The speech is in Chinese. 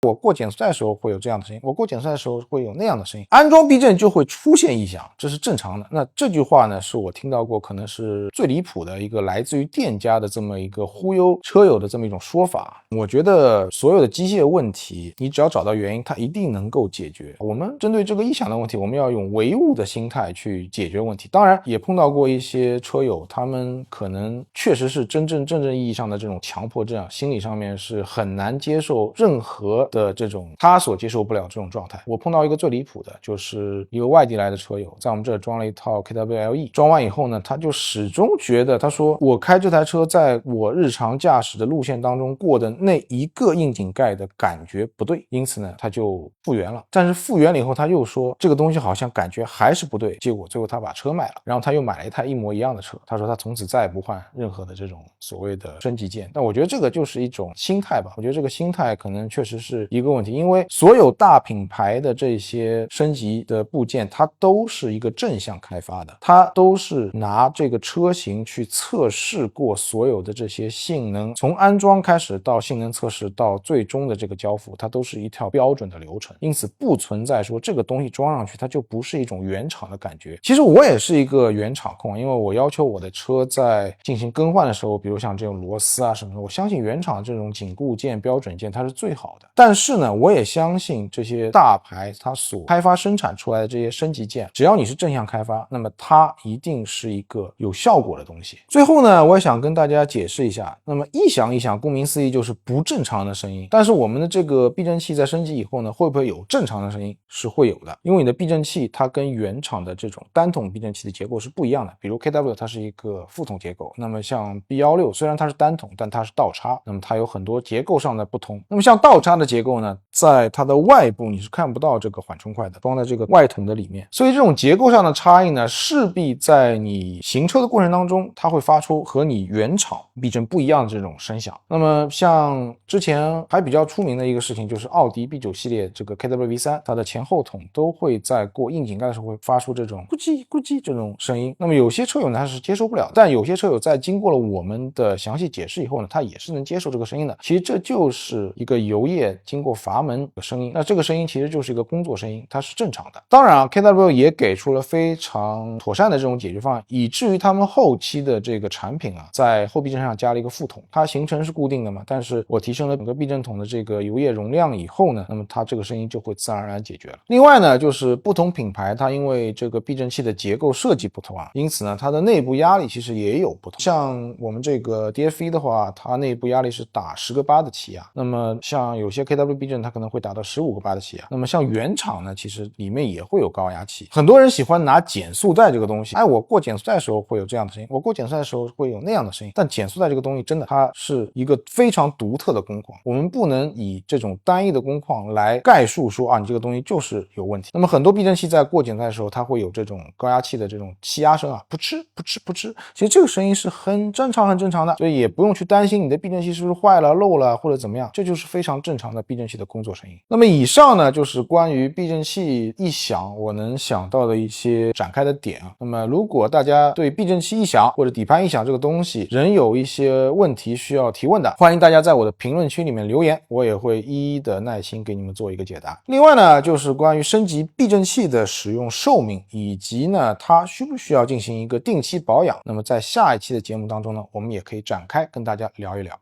我过减速带的时候会有这样的声音，我过减速带的时候会有那样的声音，安装避震就会出现异响，这是正常的。那这句话呢，是我听到过可能是最离谱的一个来自于店家的这么一个忽悠车友的这么一种说法。我觉得所有的机械问题，你只要找到原因，它一定能够解决。我们针对这个异响的问题，我们要用唯物的心态去解决问题。当然，也碰到过一些车友，他们可能确实是真正意义上的这种强迫症，心理上面是很难接受任何的这种他所接受不了这种状态。我碰到一个最离谱的，就是一个外地来的车友，在我们这装了一套 KWLE， 装完以后呢，他就始终觉得，他说我开这台车在我日常驾驶的路线当中过的那一个硬井盖的感觉不对，因此呢，他就复原了。但是复原了以后，他又说这个东西好像感觉还是不对，结果最后他把车卖了，然后他又买了一台一模一样的车。他说他从此再也不换任何的这种所谓的升级件。但我觉得这个就是一种心态吧，我觉得这个心态可能确实是一个问题，因为所有大品牌的这些升级的部件，它都是一个正向开发的，它都是拿这个车型去测试过所有的这些性能，从安装开始到性能测试到最终的这个交付，它都是一条标准的流程，因此不存在说这个东西装上去它就不是一种原厂的感觉。其实我也是一个原厂控，因为我要求我的车在进行更换的时候，比如像这种螺丝啊什么的，我相信原厂这种紧固件标准件它是最好的。但是呢，我也相信这些大牌它所开发生产出来的这些升级件，只要你是正向开发，那么它一定是一个有效果的东西。最后呢，我也想跟大家解释一下，那么异响顾名思义就是不正常的声音，但是我们的这个避震器在升级以后呢，会不会有正常的声音？是会有的，因为你的避震器它跟原厂的这种单筒避震器的结构是不一样的，比如 KW 它是一个复筒结构，那么像 B16 虽然它是单筒，但它是倒插，那么它有很多结构上的不同。那么像倒插的结构呢，在它的外部你是看不到这个缓冲块的，装在这个外筒的里面，所以这种结构上的差异呢，势必在你行车的过程当中，它会发出和你原厂避震不一样的这种声响。那么像之前还比较出名的一个事情，就是奥迪 B9 系列这个 KW-V3， 它的前后筒都会在过硬井盖的时候会发出这种咕叽咕叽这种声音。那么有些车友呢，他是接受不了，但有些车友在经过了我们的详细解释以后呢，他也是能接受这个声音的。其实这就是一个油液经过阀门的声音，那这个声音其实就是一个工作声音，它是正常的。当然啊 KW 也给出了非常妥善的这种解决方案，以至于他们后期的这个产品啊，在后避震上加了一个副筒，它行程是固定的嘛，但是我提升了整个避震筒的这个油液容量以后呢，那么它这个声音就会自然而然解决了。另外呢，就是不同品牌它因为这个避震器的结构设计不同啊，因此呢它的内部压力其实也有不同。像我们这个 DF1 的话，它内部压力是打10个巴的气压，那么像有些 KW 避震它可能会达到15个巴的气压，那么像原厂呢，其实里面也会有高压气。很多人喜欢拿减速带这个东西，我过减速带的时候会有这样的声音，我过减速带的时候会有那样的声音，但减速带这个东西真的它是一个非常独特的工况，我们不能以这种单一的工况来概述说啊，你这个东西就是有问题。那么很多避震器在过减速带的时候，它会有这种高压气的这种气压声啊，噗嗤噗嗤噗嗤，其实这个声音是很正常的，所以也不用去担心你的避震器是不是坏了漏了或者怎么样，这就是非常正常的避震器的工作声音。那么以上呢，就是关于避震器异响我能想到的一些展开的点啊。那么如果大家对避震器异响或者底盘异响这个东西仍有一些问题需要提问的，欢迎大家在我的评论区里面留言，我也会一一的耐心给你们做一个解答。另外呢，就是关于升级避震器的使用寿命，以及呢它需不需要进行一个定期保养，那么在下一期的节目当中呢，我们也可以展开跟大家聊一聊。